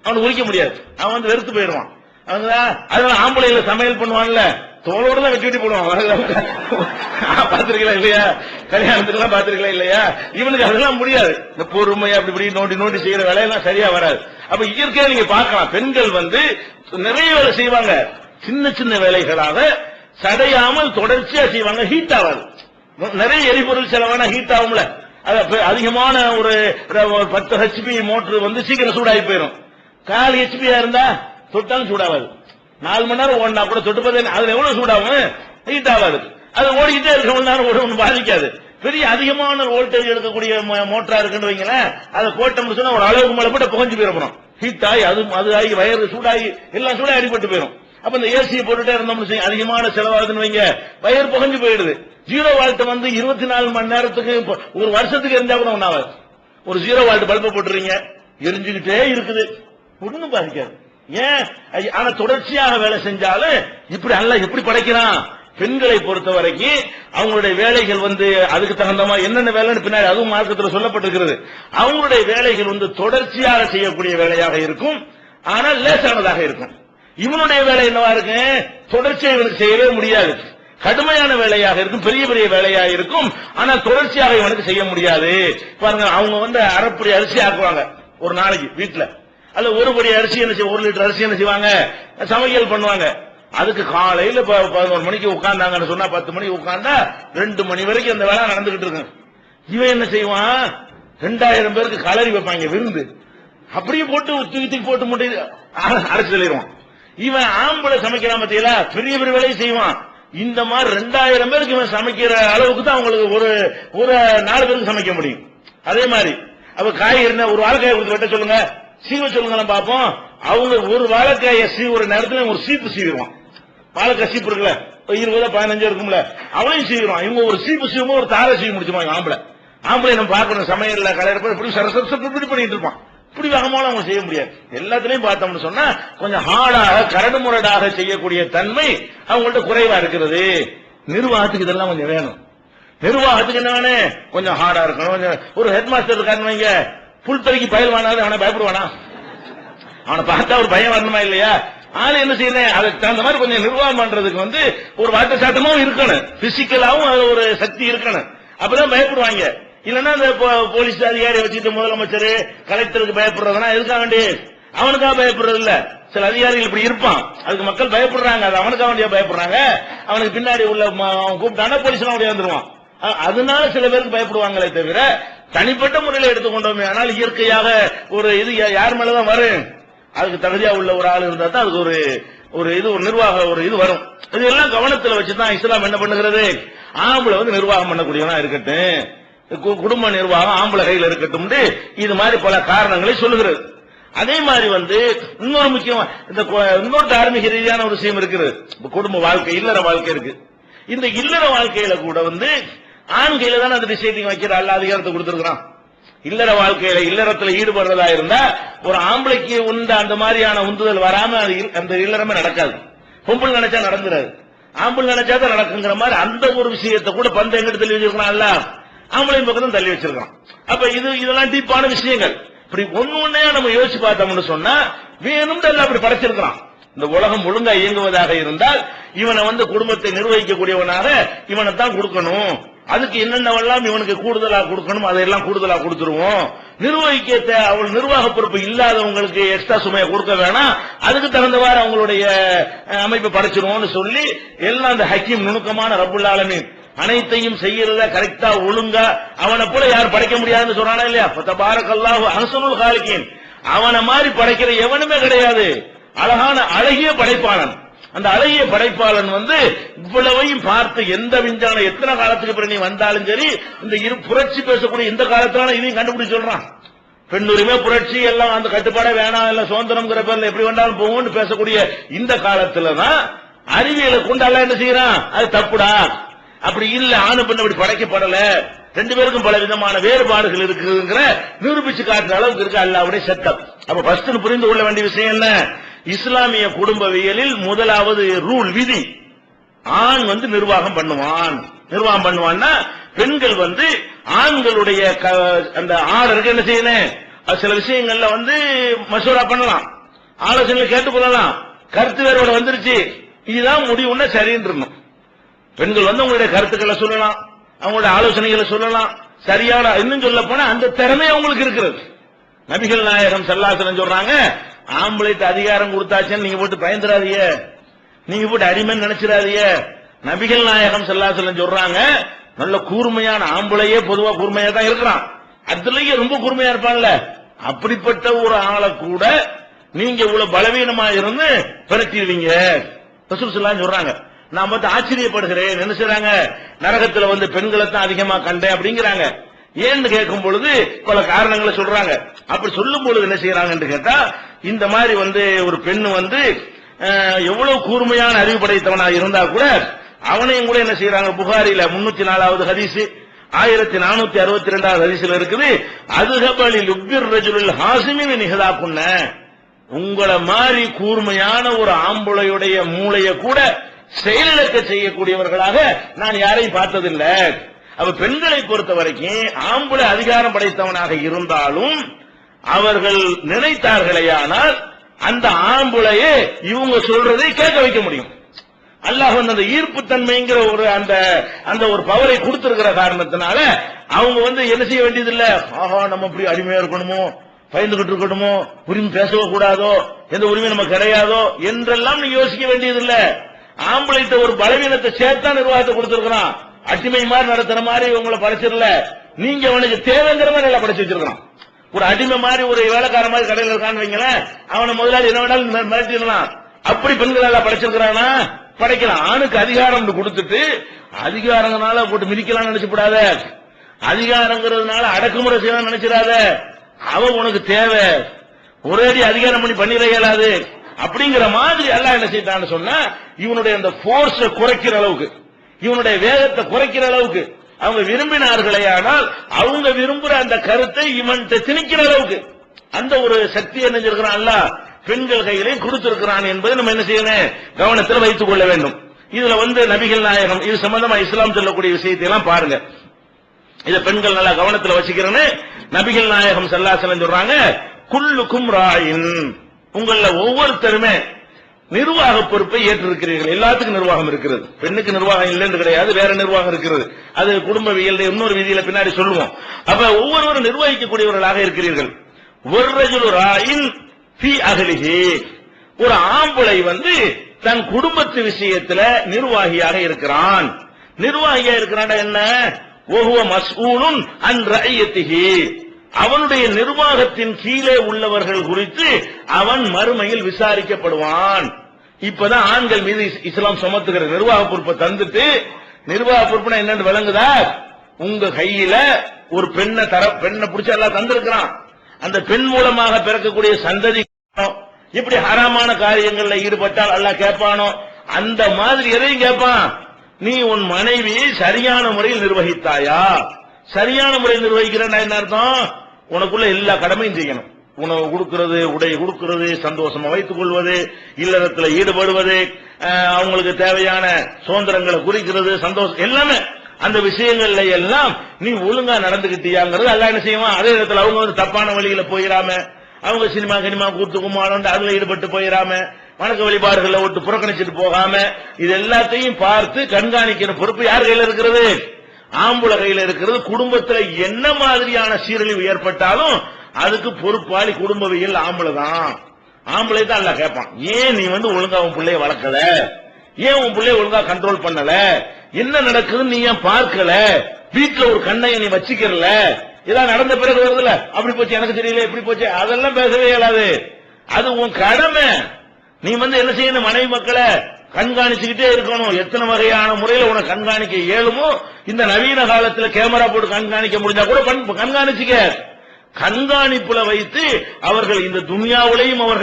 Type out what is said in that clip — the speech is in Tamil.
அவனுக்கு உரிக்க முடியாது, அவன் வந்து வெறுத்து போயிடுவான். அதனால ஆம்பளைல சமையல் பண்ணுவான்ல, தோளோட தான் வெட்டி வெட்டி போடுவான். பாத்திருக்கலாம் இல்லையா, கல்யாணத்துக்கு பாத்திருக்கலாம் இல்லையா, இவனுக்கு அதெல்லாம் முடியாது. இந்த பொறுமையா அப்படி இப்படி நோண்டி நோண்டி செய்யற வேலையெல்லாம் சரியா வராது. அப்ப இயற்கையா நீங்க பார்க்கலாம், பெண்கள் வந்து நிறைய வேலை செய்வாங்க, சின்ன சின்ன வேலைகளாக சடையாமல் தொடர்ச்சியா செய்வாங்க. ஹீட் ஆகாது, நிறைய எரிபொருள் செலவான ஹீட் ஆகும்ல, அதிகமான ஒரு 10 HP மோட்டர் வந்து சீக்கிரம் சூடாகி போயிடும். 4 HP இருந்தா தொட்டாலும் சூடாகாது. 4 மணி நேரம் ஓடினா கூட தொட்டு பார்த்தா அதுல எவ்வளவு சூடாகும், ஹீட் ஆகாது. அது ஓடிக்கிட்டே இருக்க மணி நேரம் ஒன்றும் பாதிக்காது. பெரிய அதிகமான வோல்டேஜ் எடுக்கக்கூடிய மோட்டரா இருக்குன்னு வைங்களேன், அதை போட்டோம்னு சொன்னா ஒரு அளவுக்கு மேல போட்டு புகஞ்சு போயிடும். ஹீட் ஆகி அது ஆகி வயறு சூடாகி எல்லாம் சூடாக அடிபட்டு போயிடும். அப்ப இந்த ஏசியை போட்டுட்டே இருந்தோம்னு அதிகமான செலவாகுதுன்னு வைங்க, வயர் புகஞ்சு போயிடுது. 0 வால்ட் வந்து 24 மணி நேரத்துக்கு ஒரு வருஷத்துக்கு இருந்தா கூட ஒன்னாவது. ஒரு 0 வால்ட் பல்பை போட்டுறீங்க, எரிஞ்சுக்கிட்டே இருக்குது, ஒண்ணும் பாதிக்காது. ஏன்? ஆனா தொடர்ச்சியாக வேலை செஞ்சாலும் இப்படி அல்ல எப்படி படைக்கிறான். பெண்களை பொறுத்த வரைக்கும் அவங்களுடைய வேலைகள் வந்து அதுக்கு தகுந்த மாதிரி என்னென்ன வேலைன்னு பின்னாடி அதுவும் மார்க்கத்தில் சொல்லப்பட்டிருக்கிறது. அவங்களுடைய வேலைகள் வந்து தொடர்ச்சியாக செய்யக்கூடிய வேலையாக இருக்கும், ஆனால் லேசானதாக இருக்கும். இவனுடைய வேலை என்னவா இருக்கு, தொடர்ச்சியாக இவனுக்கு செய்யவே முடியாது, கடுமையான வேலையாக இருக்கும், பெரிய பெரிய வேலையாக இருக்கும், ஆனால் தொடர்ச்சியாக இவனுக்கு செய்ய முடியாது. பாருங்க, அவங்க வந்து அரைப்படி அரிசி ஆக்குவாங்க ஒரு நாளைக்கு வீட்டுல, அல்ல ஒரு படி அரிசி என்ன செய்ய, 1 லிட்டர் அரிசி என்ன செய்வாங்க, சமையல் பண்ணுவாங்க. அதுக்கு காலையில 11 மணிக்கு உட்கார்ந்தாங்கன்னு சொன்னா 10 மணிக்கு உட்கார்ந்தா 2 மணி வரைக்கும் அந்த வேலை நடந்துகிட்டு இருக்கு. இவன் என்ன செய்வான், 2000 பேருக்கு கலரி வைப்பாங்க விருந்து, அப்படியே போட்டு தூக்கி போட்டு முட்டை அரைச்சு தள்ளிடுவான். இவன் ஆம்பளை சமைக்கிறான் பத்தியா, பெரிய பெரிய வேலையை செய்வான். இந்த மாதிரி 2000 பேருக்கு இவன் சமைக்கிற அளவுக்கு தான் அவங்களுக்கு ஒரு 4 பேருக்கு சமைக்க முடியும். அதே மாதிரி அப்ப காய்கறி ஒரு வாழைக்காயை கொடுத்து வெட்ட சொல்லுங்க, சீவ சொல்லுங்க பாப்போம். அவங்க ஒரு வாழைக்காயை ஒரு நேரத்தில் ஒரு சீப்பு சீவிடுவான். வாழைக்காய் சீப்பு இருக்குல்ல, 20 15 இருக்கும்ல, அவளையும் சீவிடுவான். இவங்க ஒரு சீப்பு சீவும் ஒரு தாரை சீவி முடிச்சுவாங்க. ஆம்பளை நம்ம பார்க்கணும், சமையல்ல கலையிறப்ப இப்படி இப்படி பண்ணிட்டு இருப்பான். இப்படி வேகமான அவங்க செய்ய முடியாது. எல்லாத்திலையும் பார்த்தோம்னு சொன்னா கொஞ்சம் ஹார்டாக கரடு முரடாக செய்யக்கூடிய தன்மை அவங்கள்ட்ட குறைவா இருக்கிறது. நிர்வாகத்துக்கு இதெல்லாம் கொஞ்சம் வேணும். நிர்வாகத்துக்கு என்ன வேணும், கொஞ்சம் ஹார்டா இருக்கணும். கொஞ்சம் ஒரு ஹெட் மாஸ்டர் இருக்காருன்னு வைங்க, புல் தறிக்கு பயல் வானாது அவனை பயப்படுவானா, அவனை பார்த்தா ஒரு பயம் வரணுமா இல்லையா? ஆனா என்ன செய்யறேன், அதுக்கு தகுந்த மாதிரி கொஞ்சம் நிர்வாகம் பண்றதுக்கு வந்து ஒரு வாட்ட சாட்டமும் இருக்கணும், பிசிக்கலாவும் அது ஒரு சக்தி இருக்கணும். அப்பதான் பயப்படுவாங்க. இல்லன்னா இந்த போலீஸ் அதிகாரி வச்சுட்டு முதலமைச்சர் கலெக்டருக்கு பயப்படுறதுனா எதுக்காக வேண்டி, அவனுக்காக பயப்படுறது இல்ல. சில அதிகாரிகள் இப்படி இருப்பான், அதுக்கு மக்கள் பயப்படுறாங்க, அது அவனுக்காக வேண்டிய பயப்படுறாங்க. அவனுக்கு பின்னாடி உள்ள அவன் கூப்பிட்டானா போலீஸ் எல்லாம் வந்துருவான். அதனால சில பேருக்கு பயப்படுவாங்களே தவிர தனிப்பட்ட முறையில் எடுத்துக்கொண்டோமே ஆனால் இயற்கையாக ஒரு இது யார் மேலதான் வரும், அதுக்கு தகுதியா உள்ள ஒரு ஆள் இருந்தா தான் அதுக்கு ஒரு நிர்வாக ஒரு இது வரும். இது எல்லாம் கவனத்தில் வச்சுதான் இஸ்லாம் என்ன பண்ணுகிறது, ஆம்பளை வந்து நிர்வாகம் பண்ணக்கூடியவனா இருக்கட்டும், குடும்ப நிர்வாகம் ஆம்பளை கையில் இருக்கட்டும், இது மாதிரி பல காரணங்களை சொல்லுகிறது. அதே மாதிரி வந்து இன்னொரு முக்கியமா இன்னொரு தார்மீக ரீதியான ஒரு விஷயம் இருக்குது. குடும்ப வாழ்க்கை, இல்லற வாழ்க்கை இருக்கு. இந்த இல்லற வாழ்க்கையில கூட வந்து ஆண் கையில தானே அந்த டிசைடிங் வைக்கிற அல்ல அதிகாரத்தை கொடுத்திருக்கிறான். இல்லற வாழ்க்கையில இல்லறத்துல ஈடுபடுறதா இருந்தா ஒரு ஆம்பளைக்கு அந்த மாதிரியான உந்துதல் வராம அந்த இல்லறமே நடக்காது. பொம்பளை நினைச்சா நடந்துடாது, ஆம்பளை நினைச்சாதான் நடக்குங்கிற மாதிரி அந்த ஒரு விஷயத்தை கூட பந்த எங்கிட்ட தள்ளி வச்சிருக்கான் அல்ல, ஆம்பளையும் பக்கம் தள்ளி வச்சிருக்கான். அப்ப இதெல்லாம் டீப்பான விஷயங்கள். இப்படி ஒன்னொன்னையா நம்ம யோசிச்சு பார்த்தோம்னு சொன்னா வேணும் அப்படி படைச்சிருக்கிறான். இந்த உலகம் ஒழுங்கா இயங்குவதாக இருந்தால் இவனை வந்து குடும்பத்தை நிர்வகிக்கக்கூடியவனாக இவனை தான் கொடுக்கணும். அதுக்கு என்னென்னவெல்லாம் இவனுக்கு கூடுதலா கொடுக்கணும் அதையெல்லாம் கூடுதலா கொடுத்துருவோம். நிர்வகிக்க அவள் நிர்வாக பொறுப்பு இல்லாதவங்களுக்கு எக்ஸ்ட்ரா சுமையை கொடுக்க வேணாம், அதுக்கு தகுந்தவாறு அவங்களுடைய அமைப்பை படைச்சிருவோம்னு சொல்லி எல்லாம் அந்த ஹக்கீம் நுணுக்கமான ரப்புல் ஆலமீன் அனைத்தையும் செய்யறத கரெக்டா ஒழுங்கா அவனை போல யார் படைக்க முடியாதுன்னு சொன்னானா இல்லையா? தபாரக்கல்லாஹு அஹ்ஸனுல் காலிகீன், அவனை மாதிரி படைக்கிற எவனுமே கிடையாது. அழகான அழகிய படைப்பாளன். அந்த அழகிய படைப்பாளன் வந்து இவ்வளவையும் பார்த்து எந்த விஞ்ஞானம் எத்தனை காலத்துக்கு பிறகு நீ வந்தாலும் சரி இந்த புரட்சி பேசக்கூடிய இந்த காலத்தால இதையும் கண்டுபிடிச்சு சொல்றான். பெண்ணுரிமை புரட்சி எல்லாம் அந்த கட்டுப்பாடே வேணாம், எல்லாம் சுதந்திரம்ங்கிற பேர்ல எப்படி வேண்டாலும் போகும்னு பேசக்கூடிய இந்த காலத்துலதான் அறிவியலை கொண்டு அல்ல என்ன செய்யறான், அது தப்புடா, அப்படி இல்ல, ஆணு பெண் அப்படி படைக்கப்படல, 2 பேருக்கும் பல விதமான வேறுபாடுகள் இருக்குங்கிற நிரூபிச்சு காட்டுற அளவுக்கு இருக்கு அல்லாஹ்வுடைய சட்டம். அப்ப ஃபர்ஸ்ட் புரிந்து கொள்ள வேண்டிய விஷயம் என்ன, இஸ்லாமிய குடும்பவியலில் முதலாவது ரூல் விதி, ஆண் வந்து நிர்வாகம் பண்ணுவான்னா பெண்கள் வந்து ஆண்களுடைய அந்த ஆர்டருக்கு என்ன செய்யணும், சில விஷயங்கள்ல வந்து மசூரா பண்ணலாம், ஆலோசனை கேட்டு கொள்ளலாம். கருத்து வேறோட வந்துருச்சு, இதுதான் முடிவுன்னா சரின்னு இருக்கணும். பெண்கள் வந்து உங்களுடைய கருத்துக்களை சொல்லலாம், அவங்களுடைய ஆலோசனைகளை சொல்லலாம். சரியான இன்னும் சொல்ல போனா அந்த திறமை அவங்களுக்கு இருக்கிறது. நபிகள் நாயகம் ஸல்லல்லாஹு அலைஹி வஸல்லம் சொல்றாங்க, ஆம்பளைக்கு அதிகாரம் கொடுத்தாச்சுன்னு நீங்க போட்டு பயந்துராதீங்க, நீங்க போட்டு அடிமைன்னு நினைச்சிடாதீங்க. நபிகள் நாயகம் ஸல்லல்லாஹு அலைஹி வஸல்லம் சொல்றாங்க, நல்ல கூர்மையான ஆம்பளையே பொதுவா கூர்மையா தான் இருக்கிறான், அதுலயே ரொம்ப கூர்மையா இருப்பான்ல, அப்படிப்பட்ட ஒரு ஆளை கூட நீங்க இவ்வளவு பலவீனமா இருந்து பிறத்திடுவீங்க ரசூல் ஸல்லல்லாஹு அலைஹி வஸல்லம் சொல்றாங்க. நான் பார்த்து ஆச்சரியப்படுகிறேன். என்ன செய்றாங்க, நரகத்துல வந்து பெண்களை தான் அதிகமா கண்டேன் அப்படிங்கிறாங்க. ஏன்னு கேட்கும் பொழுது பல காரணங்களை சொல்றாங்க. அப்படி சொல்லும் பொழுது என்ன செய்யறாங்கன்னு கேட்டா, இந்த மாதிரி வந்து ஒரு பெண் வந்து எவ்வளவு கூர்மையான அறிவு படைத்தவனா இருந்தா கூட அவனையும் கூட என்ன செய்யறாங்க, புகாரில 304வது ஹதீஸ், 1462வது ஹதீஸ்ல இருக்குது, அதுகபலில் உப்பிர் ரஜுலுல் ஹாசிமின் நிகதாக்குன்ன, உங்களை மாதிரி கூர்மையான ஒரு ஆம்புளையுடைய மூளையை கூட செயலிழக்க செய்யக்கூடியவர்களாக நான் யாரையும் பார்த்ததில்லை. அப்ப பெண்களை பொறுத்த வரைக்கும் ஆம்பளை அதிகாரம் படைத்தவனாக இருந்தாலும் அவர்கள் நினைத்தார்களேயானால் அந்த ஆம்புளையே இவங்க சொல்றதை கேட்க வைக்க முடியும். அல்லாஹ் வந்து அந்த ஈர்ப்பு தன்மைங்கிற ஒரு அந்த ஒரு பவரை கொடுத்திருக்கிற காரணத்தினால அவங்க வந்து என்ன செய்ய வேண்டியதில்லை, ஆஹா நம்ம இப்படி அடிமையா இருக்கணுமோ, பயந்துகிட்டு இருக்கணுமோ, உரிமை பேசவோ கூடாதோ, எந்த உரிமை நம்ம கிடையாதோ என்றெல்லாம் நீ யோசிக்க வேண்டியதில்லை. ஆம்பளைத்த ஒரு பலவீனத்தை சேர்த்தா நிர்வாகத்தை கொடுத்திருக்கிறான். அடிமை மாதிரி நடத்துற மாதிரி உங்களை படைச்சிடல, நீங்க அவனுக்கு தேவைங்கிற மாதிரி எல்லாம் படைச்சு வச்சிருக்கான். ஒரு அடிமை மாதிரி ஒரு வேலைக்கார மாதிரி கடையில் இருக்கான்னு வைங்களேன், அவனை முதலாளி என்ன வேணாலும் மிரட்டிடலாம். அப்படி பெண்கள் எல்லாம் படைச்சிருக்கிறானா, படைக்கலாம். ஆணுக்கு அதிகாரம் கொடுத்துட்டு அதிகாரங்களால போட்டு மிதிக்கலாம் நினைச்சுக்கூடாத, அதிகாரங்கிறதுனால அடக்குமுறை செய்யலாம் நினைச்சிடாத. அவன் உனக்கு தேவை, ஒரேடி அதிகாரம் பண்ணிட இயலாது அப்படிங்கிற மாதிரி அல்லாஹ் என்ன செய்தான்னு சொன்னா, இவனுடைய அந்த போர்ஸ குறைக்கிற அளவுக்கு, இவனுடைய வேகத்தை குறைக்கிற அளவுக்கு அவங்க விரும்பினார்களே, ஆனால் அவங்க விரும்புற அந்த கருத்தை இவன் திணிக்கிற அளவுக்கு அந்த ஒரு சக்தி என்ன செஞ்சிருக்கிறான் அல்லாஹ் பெண்கள் கையிலே கொடுத்திருக்கிறான் என்பதை நம்ம என்ன செய்யணும், கவனத்தில் வைத்துக் கொள்ள வேண்டும். இதுல வந்து நபிகள் நாயகம் இது சம்பந்தமா இஸ்லாம் சொல்லக்கூடிய விஷயத்தை எல்லாம் பாருங்க. இத பெண்கள் நல்லா கவனத்தில் வச்சுக்கிறேன்னு நபிகள் நாயகம் ஸல்லல்லாஹு அலைஹி வஸல்லம் சொல்றாங்க, குல்லுக்கும் ராயின், உங்கள ஒவ்வொருத்தருமே நிர்வாக பொறுப்பை ஏற்றிருக்கிறீர்கள். எல்லாத்துக்கும் நிர்வாகம் இருக்கிறது, பெண்ணுக்கு நிர்வாகம் இல்லைன்னு கிடையாது, வேற நிர்வாகம் இருக்கிறது. அது குடும்பவியல் இன்னொரு விதியில பின்னாடி சொல்லுவோம். அப்ப ஒவ்வொருவரும் நிர்வகிக்கக்கூடியவர்களாக இருக்கிறீர்கள். வர்ரஜுலு ராயின் ஃபீ அஹ்லிஹி, ஒரு ஆம்பளை வந்து தன் குடும்பத்து விஷயத்துல நிர்வாகியாக இருக்கிறான். நிர்வாகியா இருக்கிறான் என்ன, வஹுவ மஸ்ஊலுன் அன் ரஅய்யத்திஹி, அவனுடைய நிர்வாகத்தின் கீழே உள்ளவர்கள் குறித்து அவன் மறுமையில் விசாரிக்கப்படுவான். இப்பதான் ஆண்கள் மீது இஸ்லாம் சுமத்துகிற நிர்வாக பொறுப்பை தந்துட்டு, நிர்வாக பொறுப்புனா என்னன்னு விளங்குதா, உங்க கையில ஒரு பெண்ணை பிடிச்ச எல்லாம் தந்திருக்கிறான். அந்த பெண் மூலமாக பிறக்கக்கூடிய சந்ததி இப்படி ஹராமான காரியங்கள்ல ஈடுபட்டால் அல்லாஹ் கேட்பானோ, அந்த மாதிரி எதையும் கேட்பான். நீ உன் மனைவியை சரியான முறையில் நிர்வகித்தாயா? சரியான முறையில் நிர்வகிக்கிறேன்னா என்ன அர்த்தம், உனக்குள்ள எல்லா கடமையும் செய்யணும். உணவு கொடுக்கிறது, உடை கொடுக்கிறது, சந்தோஷமா வைத்துக் கொள்வது, இல்லறத்துல ஈடுபடுவது, அவங்களுக்கு தேவையான சுதந்திரங்களை குறிக்கிறது, சந்தோஷம் எல்லாமே அந்த விஷயங்கள்ல எல்லாம் நீ ஒழுங்கா நடந்துகிட்டியாங்கிறது அல்லாஹ் என்ன செய்வான். அதே நேரத்தில் அவங்க வந்து தப்பான வழியில போயிடாம, அவங்க சினிமா கூத்து கும்மாளம் அதுல ஈடுபட்டு போயிடாம, வணக்க வழிபாடுகளை விட்டு புறக்கணிச்சிட்டு போகாம, இது எல்லாத்தையும் பார்த்து கண்காணிக்கிற பொறுப்பு யார் கையில இருக்கிறது, ஆம்பளை கையில இருக்கிறது. குடும்பத்துல என்ன மாதிரியான சீரழிவு ஏற்பட்டாலும் அதுக்கு பொறுப்பாளி குடும்பவியல் ஆம்பளை தான். ஆம்பளை தான் அல்லாஹ் கேட்பான், ஏன் நீ வந்து ஒழுங்கா உன் பிள்ளைய வளர்க்கல, ஏன் உன் பிள்ளைய ஒழுங்கா கண்ட்ரோல் பண்ணல, என்ன நடக்குதுன்னு நீ ஏன் பார்க்கல, வீட்டுல ஒரு கண்ணையை நீ வச்சுக்கிறல, இதெல்லாம் நடந்த பிறகு வருதுல, அப்படி போச்சு எனக்கு தெரியல இப்படி போச்சு, அதெல்லாம் பேசவே இயலாது. அது உன் கடமை. நீ வந்து என்ன செய்யணும், மனைவி மக்களை கண்காணிச்சுக்கிட்டே இருக்கணும். எத்தனை வகையான முறையில உனக்கு கண்காணிக்க இயலுமோ, இந்த நவீன காலத்துல கேமரா போட்டு கண்காணிக்க முடிஞ்சா கூட கண்காணிச்சுக்க. கண்காணிப்புல வைத்து அவர்கள் இந்த துன்யாவிலையும் அவர்கள்